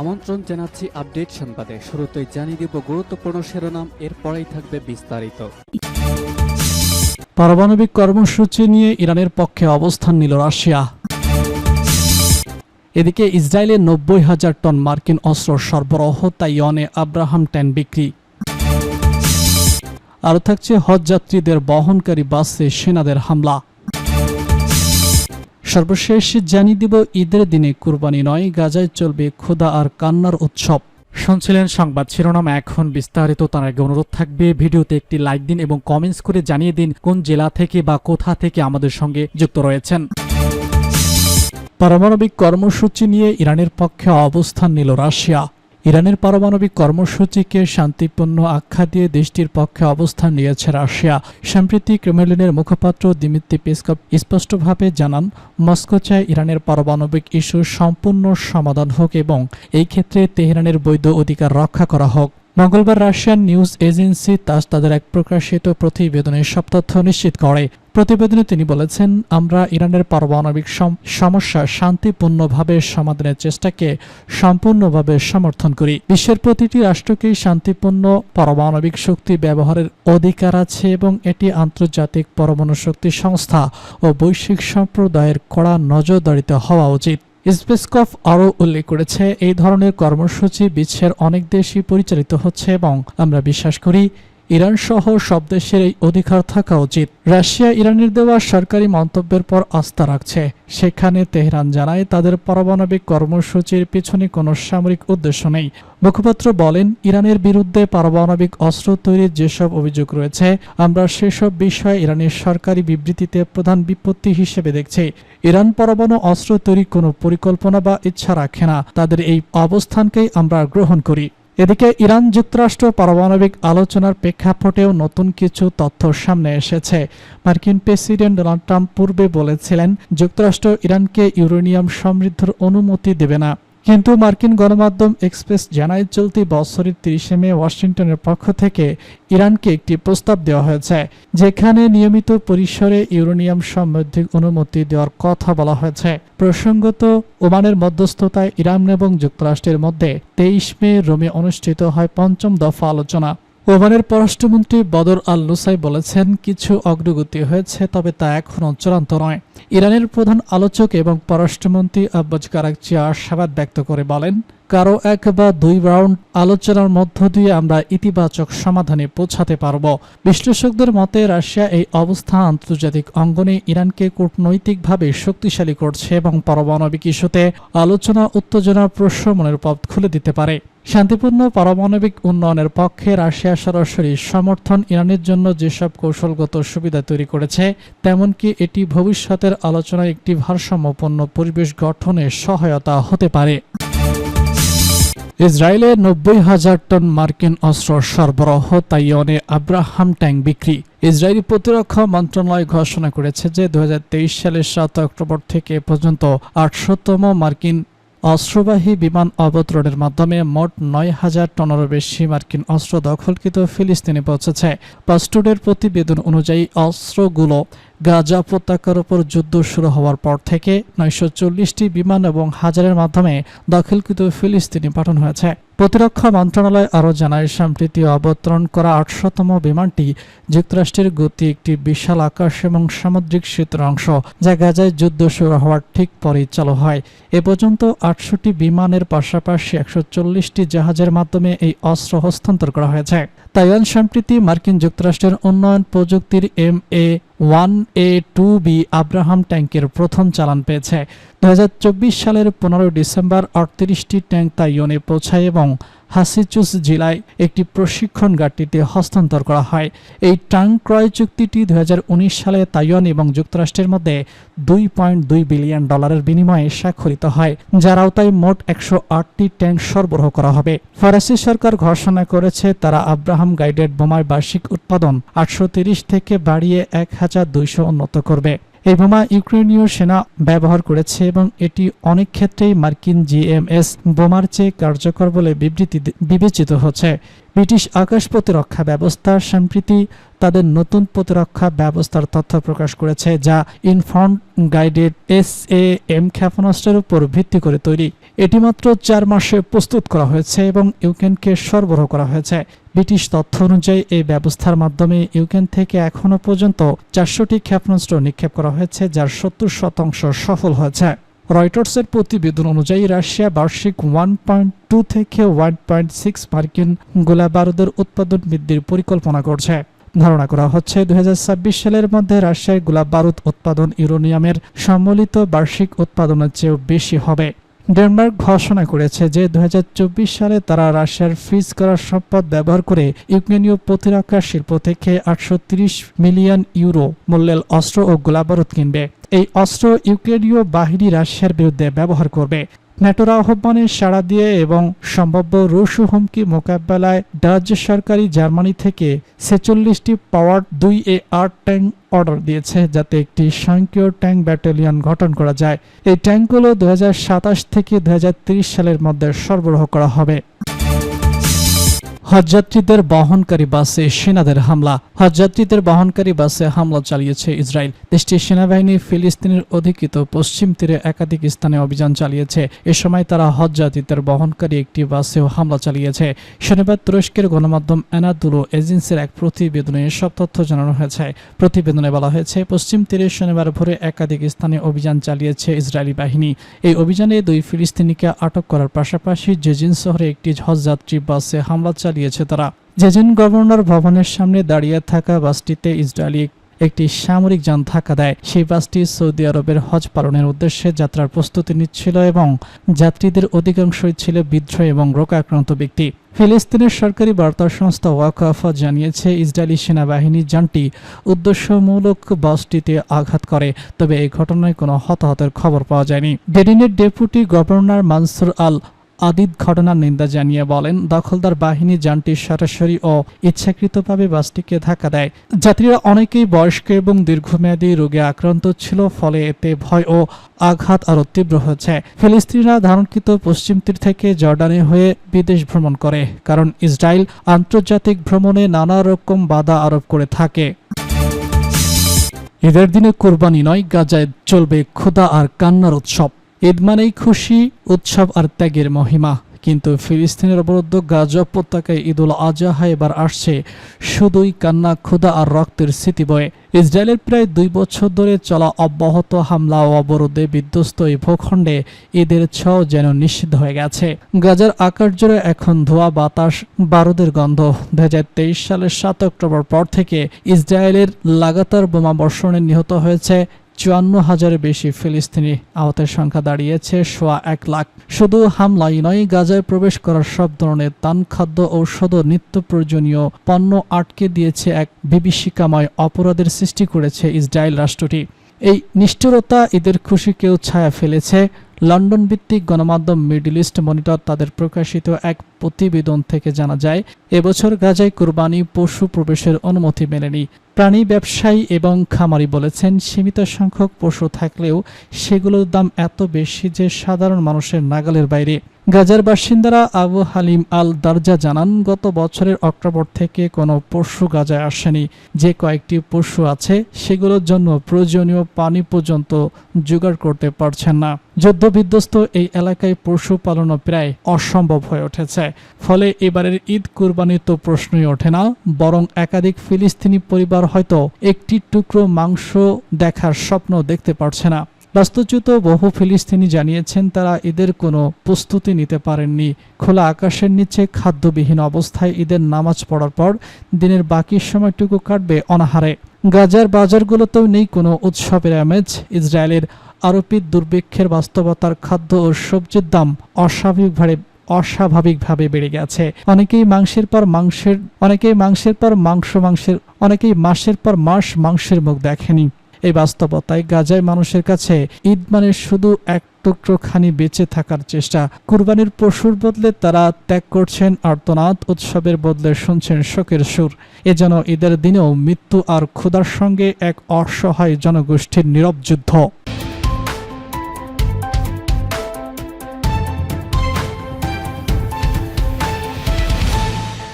আমন্ত্রণ জানাচ্ছি আপডেট সংবাদে। শুরুতেই জানিয়ে দিব গুরুত্বপূর্ণ শিরোনাম, এরপরেই থাকবে বিস্তারিত। পারমাণবিক কর্মসূচি নিয়ে ইরানের পক্ষে অবস্থান নিল রাশিয়া। এদিকে ইসরায়েলে 90,000 টন মার্কিন অস্ত্র সরবরাহ, তাইওয়ানে আব্রাহাম ট্যাঙ্ক বিক্রি। আরও থাকছে হজ যাত্রীদের বহনকারী বাসে সেনাদের হামলা। সর্বশেষ জানিয়ে দিব ঈদের দিনে কুরবানি নয়, গাজায় চলবে ক্ষুধা আর কান্নার উৎসব। শুনছিলেন সংবাদ শিরোনাম, এখন বিস্তারিত। তার আগে অনুরোধ থাকবে ভিডিওতে একটি লাইক দিন এবং কমেন্টস করে জানিয়ে দিন কোন জেলা থেকে বা কোথা থেকে আমাদের সঙ্গে যুক্ত রয়েছেন। পারমাণবিক কর্মসূচি নিয়ে ইরানের পক্ষে অবস্থান নিল রাশিয়া। ইরানের পারমাণবিক কর্মসূচিকে শান্তিপূর্ণ আখ্যা দিয়ে দেশটির পক্ষে অবস্থান নিয়েছে রাশিয়া। সম্প্রতি ক্রেমলিনের মুখপাত্র দিমিত্রি পেসকভ স্পষ্টভাবে জানান, মস্কো চায় ইরানের পারমাণবিক ইস্যু সম্পূর্ণ সমাধান হোক এবং এই ক্ষেত্রে তেহরানের বৈধ অধিকার রক্ষা করা হোক। মঙ্গলবার রাশিয়ান নিউজ এজেন্সি তাস তাদের এক প্রকাশিত প্রতিবেদনে সব তথ্য নিশ্চিত করে। প্রতিবেদনে তিনি বলেছেন, আমরা ইরানের পারমাণবিক সমস্যা শান্তিপূর্ণভাবে সমাধানের চেষ্টাকে সম্পূর্ণভাবে সমর্থন করি। বিশ্বের প্রতিটি রাষ্ট্রকেই শান্তিপূর্ণ পারমাণবিক শক্তি ব্যবহারের অধিকার আছে এবং এটি আন্তর্জাতিক পরমাণু শক্তি সংস্থা ও বৈশ্বিক সম্প্রদায়ের কড়া নজরদারিতে হওয়া উচিত। পেসকভ আরও উল্লেখ করেছে, এই ধরনের কর্মসূচি বিশ্বের অনেক দেশই পরিচালিত হচ্ছে এবং আমরা বিশ্বাস করি ইরান সহ সব দেশের এই অধিকার থাকা উচিত। রাশিয়া ইরানের দেওয়া সরকারি মন্তব্যের পর আস্থা রাখছে। সেখানে তেহরান জানায় তাদের পারমাণবিক কর্মসূচির পিছনে কোনো সামরিক উদ্দেশ্য নেই। মুখপাত্র বলেন, ইরানের বিরুদ্ধে পারমাণবিক অস্ত্র তৈরির যেসব অভিযোগ রয়েছে, আমরা সেসব বিষয়ে ইরানের সরকারি বিবৃতিতে প্রধান বিপত্তি হিসেবে দেখছি। ইরান পরমাণু অস্ত্র তৈরির কোনো পরিকল্পনা বা ইচ্ছা রাখে না। তাদের এই অবস্থানকেই আমরা গ্রহণ করি। এদিকে ইরান যুক্তরাষ্ট্র পারমাণবিক আলোচনার প্রেক্ষাপটেও নতুন কিছু তথ্য সামনে এসেছে। মার্কিন প্রেসিডেন্ট ডোনাল্ড ট্রাম্প পূর্বে বলেছিলেন, যুক্তরাষ্ট্র ইরানকে ইউরেনিয়াম সমৃদ্ধর অনুমতি দেবে না। কিন্তু মার্কিন গণমাধ্যম এক্সপ্রেস জানায়, চলতি বছরের 30 মে ওয়াশিংটনের পক্ষ থেকে ইরানকে একটি প্রস্তাব দেওয়া হয়েছে, যেখানে নিয়মিত পরিসরে ইউরেনিয়াম সমৃদ্ধির অনুমতি দেওয়ার কথা বলা হয়েছে। প্রসঙ্গত, ওমানের মধ্যস্থতায় ইরান এবং যুক্তরাষ্ট্রের মধ্যে 23 মে রোমে অনুষ্ঠিত হয় 5ম দফা আলোচনা। ওমানের পররাষ্ট্রমন্ত্রী বদর আল নুসাই বলেছেন, কিছু অগ্রগতি হয়েছে, তবে তা এখনও চূড়ান্ত নয়। ইরানের প্রধান আলোচক এবং পররাষ্ট্রমন্ত্রী আব্বাস কারাকচি আশাবাদ ব্যক্ত করে বলেন, কারো 1 বা 2 রাউন্ড আলোচনার মধ্য দিয়ে আমরা ইতিবাচক সমাধানে পৌঁছাতে পারব। বিশ্লেষকদের মতে রাশিয়া এই অবস্থা আন্তর্জাতিক অঙ্গনে ইরানকে কূটনৈতিকভাবে শক্তিশালী করছে এবং পারমাণবিক ইস্যুতে আলোচনা উত্তেজনা প্রশমনের পথ খুলে দিতে পারে। শান্তিপূর্ণ পারমাণবিক উন্নয়নের পক্ষে রাশিয়া সরাসরি সমর্থন ইরানের জন্য যেসব কৌশলগত সুবিধা তৈরি করেছে, তেমনকি এটি ভবিষ্যতের আলোচনায় একটি ভারসাম্যপূর্ণ পরিবেশ গঠনে সহায়তা হতে পারে। ইসরায়েলে 90,000 টন মার্কিন অস্ত্র সরবরাহ, তাইওয়ানে আব্রাহাম ট্যাঙ্ক বিক্রি। ইসরায়েলি প্রতিরক্ষা মন্ত্রণালয় ঘোষণা করেছে যে 2023 সালের 7 অক্টোবর থেকে পর্যন্ত 800তম মার্কিন অস্ত্রবাহী বিমান অবতরণের মাধ্যমে মোট 9,000 টনেরও বেশি মার্কিন অস্ত্র দখলকৃত ফিলিস্তিনে পৌঁছেছে। পাস্টুডের প্রতিবেদন অনুযায়ী অস্ত্রগুলো গাজা উপত্যকার উপর যুদ্ধ শুরু হওয়ার পর থেকে 940টি বিমান এবং হাজারের মাধ্যমে দখলকৃত ফিলিস্তিনে পাঠানো হয়েছে। প্রতিরক্ষা মন্ত্রণালয় আরও জানায়, সম্প্রতি অবতরণ করা 800তম বিমানটি যুক্তরাষ্ট্রের গতি একটি বিশাল আকাশ এবং সামুদ্রিক সেতুর অংশ, যা গাজায় যুদ্ধ শুরু হওয়ার ঠিক পরেই চালু হয়। এ পর্যন্ত 800টি বিমানের পাশাপাশি 140টি জাহাজের মাধ্যমে এই অস্ত্র হস্তান্তর করা হয়েছে। তাইওয়ান সম্প্রতি মার্কিন যুক্তরাষ্ট্রের উন্নয়ন প্রযুক্তির MA-1A2B আব্রাহাম ট্যাঙ্কের প্রথম চালান পেয়েছে। 2024 সালের 15 ডিসেম্বর 38টি ট্যাঙ্ক তাইওয়ানে পৌঁছায় এবং হাসিচুস জেলায় একটি প্রশিক্ষণ ঘাঁটিতে হস্তান্তর করা হয়। এই ট্যাঙ্ক ক্রয় চুক্তিটি 2019 সালে তাইওয়ান এবং যুক্তরাষ্ট্রের মধ্যে $2.2 বিলিয়ন বিনিময়ে স্বাক্ষরিত হয়, যার আওতায় মোট 108টি ট্যাঙ্ক সরবরাহ করা হবে। ফরাসি সরকার ঘোষণা করেছে তারা আব্রাহাম গাইডেড বোমার বার্ষিক উৎপাদন 830 থেকে বাড়িয়ে 1200 উন্নত করবে। এই বোমা ইউক্রেনীয় সেনা ব্যবহার করেছে এবং এটি অনেক ক্ষেত্রেই মার্কিন GMS বোমার চেয়ে কার্যকর বলে বিবেচিত হচ্ছে। ব্রিটিশ আকাশ প্রতিরক্ষা ব্যবস্থা সম্প্রতি তাদের নতুন প্রতিরক্ষা ব্যবস্থার তথ্য প্রকাশ করেছে, যা ইনফর্মড গাইডেড SAM ক্ষেপণাস্ত্রের উপর ভিত্তি করে তৈরি। এটি মাত্র 4 মাসে প্রস্তুত করা হয়েছে এবং ইউক্রেনকে সরবরাহ করা হয়েছে। ব্রিটিশ তথ্য অনুযায়ী এই ব্যবস্থার মাধ্যমে ইউক্রেন থেকে এখনও পর্যন্ত 400টি ক্ষেপণাস্ত্র নিক্ষেপ করা হয়েছে, যার 70% সফল হয়েছে। রয়টার্সের প্রতিবেদন অনুযায়ী রাশিয়া বার্ষিক 1.2 থেকে 1.6 মার্কিন গোলাবারুদের উৎপাদন বৃদ্ধির পরিকল্পনা করছে। ধারণা করা হচ্ছে 2026 সালের মধ্যে রাশিয়ার গোলাবারুদ উৎপাদন ইউরেনিয়ামের সম্মিলিত বার্ষিক উৎপাদনের চেয়েও বেশি হবে। ডেনমার্ক ঘোষণা করেছে যে 2024 সালে তারা রাশিয়ার ফ্রিজ করা সম্পদ ব্যবহার করে ইউক্রেনীয় প্রতিরক্ষা শিল্প থেকে 830 মিলিয়ন ইউরো মূল্যের অস্ত্র ও গোলাবারুদ কিনবে। এই অস্ত্র ইউক্রেনীয় বাহিনী রাশিয়ার বিরুদ্ধে ব্যবহার করবে। ন্যাটোর আহ্বানে সাড়া দিয়ে এবং সম্ভাব্য রুশ হুমকি মোকাবেলায় ডাচ সরকারি জার্মানি থেকে 46টি পাওয়ার্ড 2A8 ট্যাঙ্ক অর্ডার দিয়েছে, যাতে একটি স্বয়ংক্রিয় ট্যাঙ্ক ব্যাটালিয়ন গঠন করা যায়। এই ট্যাঙ্কগুলো 2027 থেকে 2030 সালের মধ্যে সরবরাহ করা হবে। হজযাত্রীদের বহনকারী বাসে সেনাদের হামলা। হজযাত্রীদের বহনকারী বাসে হামলা চালিয়েছে ইসরায়েল। দেশটির সেনাবাহিনী ফিলিস্তিনের অধিকৃত পশ্চিম তীরে একাধিক স্থানে অভিযান চালিয়েছে। এ সময় তারা হজযাত্রীদের বহনকারী একটি বাসেও হামলা চালিয়েছে। শনিবার তুরস্কের গণমাধ্যম অ্যানাদুলো এজেন্সির এক প্রতিবেদনে এসব তথ্য জানানো হয়েছে। প্রতিবেদনে বলা হয়েছে, পশ্চিম তীরে শনিবার ভোরে একাধিক স্থানে অভিযান চালিয়েছে ইসরায়েলি বাহিনী। এই অভিযানে 2 ফিলিস্তিনিকে আটক করার পাশাপাশি জেজিন শহরে একটি হজযাত্রী বাসে হামলা চালিয়েছে তারা। জেজিন গভর্নর ভবনের সামনে দাঁড়িয়ে থাকা বাসটিতে ইসরায়েলি একটি সামরিক যান ধাক্কা দেয়। সেই বাসটি সৌদি আরবের হজ পালনের উদ্দেশ্যে যাত্রার প্রস্তুতি নিচ্ছিল এবং যাত্রীদের অধিকাংশই ছিল বিদ্রোহী এবং রোগাক্রান্ত ব্যক্তি। ফিলিস্তিনের সরকারি বার্তা সংস্থা ওয়াকাফ জানিয়েছে, ইসরায়েলি সেনাবাহিনী যানটি উদ্দেশ্যমূলক বাসটিতে আঘাত করে, তবে এই ঘটনায় কোনো হতাহতের খবর পাওয়া যায়নি। জেডিনের ডেপুটি গভর্নর মানসুর আল আদিদ ঘটনার নিন্দা জানিয়ে বলেন, দখলদার বাহিনী যানটি সরাসরি ও ইচ্ছাকৃতভাবে বাসটিকে ধাক্কা দেয়। যাত্রীরা অনেকেই বয়স্ক এবং দীর্ঘমেয়াদী রোগে আক্রান্ত ছিল, ফলে এতে ভয় ও আঘাত আরও তীব্র হয়েছে। ফিলিস্তিনিরা ধারণকৃত পশ্চিম তীর থেকে জর্ডানে হয়ে বিদেশ ভ্রমণ করে, কারণ ইসরায়েল আন্তর্জাতিক ভ্রমণে নানা রকম বাধা আরোপ করে থাকে। ঈদের দিনে কোরবানি নয়, গাজায় চলবে ক্ষুধা আর কান্নার উৎসব। ঈদ মানেই খুশি, উৎসব আর ত্যাগের মহিমা। কিন্তু ফিলিস্তিনের অবরুদ্ধ গাজা উপত্যকায় ঈদুল আজহা এবার আসছে শুধুই কান্না, ক্ষুধা আর রক্তের স্মৃতি বয়ে। ইসরায়েলের প্রায় 2 বছর ধরে চলা অব্যাহত হামলা ও অবরোধে বিধ্বস্ত এই ভূখণ্ডে ঈদের ছোঁয়া যেন নিষিদ্ধ হয়ে গেছে। গাজার আকাশ জুড়ে এখন ধোঁয়া, বাতাস, বারুদের গন্ধ। 2023 সালের 7 অক্টোবর পর থেকে ইসরায়েলের লাগাতার বোমা বর্ষণে নিহত হয়েছে 54,000-এর বেশি ফিলিস্তিনি। আহতের সংখ্যা দাঁড়িয়েছে 1.25 লাখ। শুধু হামলাই নয়, গাজায় প্রবেশ করার সব ধরনের ত্রাণ, খাদ্য, ঔষধ ও নিত্য প্রয়োজনীয় পণ্য আটকে দিয়েছে। এক বিভীষিকাময় অপরাধের সৃষ্টি করেছে ইসরায়েল রাষ্ট্রটি। এই নিষ্ঠুরতা ঈদের খুশিকেও ছায়া ফেলেছে। লন্ডন ভিত্তিক গণমাধ্যম মিডল ইস্ট মনিটর তাদের প্রকাশিত এক প্রতিবেদন থেকে জানা যায়, এবছর গাজায় কোরবানি পশু প্রবেশের অনুমতি মেলেনি। প্রাণী ব্যবসায়ী এবং খামারি বলেছেন, সীমিত সংখ্যক পশু থাকলেও সেগুলোর দাম এত বেশি যে সাধারণ মানুষের নাগালের বাইরে। গাজার বাসিন্দারা আবু হালিম আল দারজা জানান, গত বছরের অক্টোবর থেকে কোনো পশু গাজায় আসেনি। যে কয়েকটি পশু আছে সেগুলোর জন্য প্রয়োজনীয় পানি পর্যন্ত জোগাড় করতে পারছেন না। যুদ্ধবিধ্বস্ত এই এলাকায় পশু পালনও প্রায় অসম্ভব হয়ে উঠেছে। ফলে এবারের ঈদ কুরবানির তো প্রশ্নই ওঠে না, বরং একাধিক ফিলিস্তিনি পরিবার হয়তো একটি টুকরো মাংস দেখার স্বপ্ন দেখতে পারছে না। বাস্তুচ্যুত বহু ফিলিস্তিনি জানিয়েছেন, তারা ঈদের কোনো প্রস্তুতি নিতে পারেননি। খোলা আকাশের নিচে খাদ্যবিহীন অবস্থায় ঈদের নামাজ পড়ার পর দিনের বাকি সময়টুকু কাটবে অনাহারে। গাজার বাজারগুলোতেও নেই কোনো উৎসবের আমেজ। ইসরায়েলের আরোপিত দুর্ভিক্ষের বাস্তবতার খাদ্য ও সবজির দাম অস্বাভাবিকভাবে বেড়ে গেছে। অনেকেই মাসের পর মাস মাংসের মুখ দেখেনি। এই বাস্তবতায় গাজায় মানুষের কাছে ঈদ মানে শুধু এক টুকরোখানি বেঁচে থাকার চেষ্টা। কুরবানির পশুর বদলে তারা ত্যাগ করছেন আর্তনাদ, উৎসবের বদলে শুনছেন শোকের সুর। এ যেন ঈদের দিনেও মৃত্যু আর ক্ষুধার সঙ্গে এক অসহায় জনগোষ্ঠীর নীরব যুদ্ধ।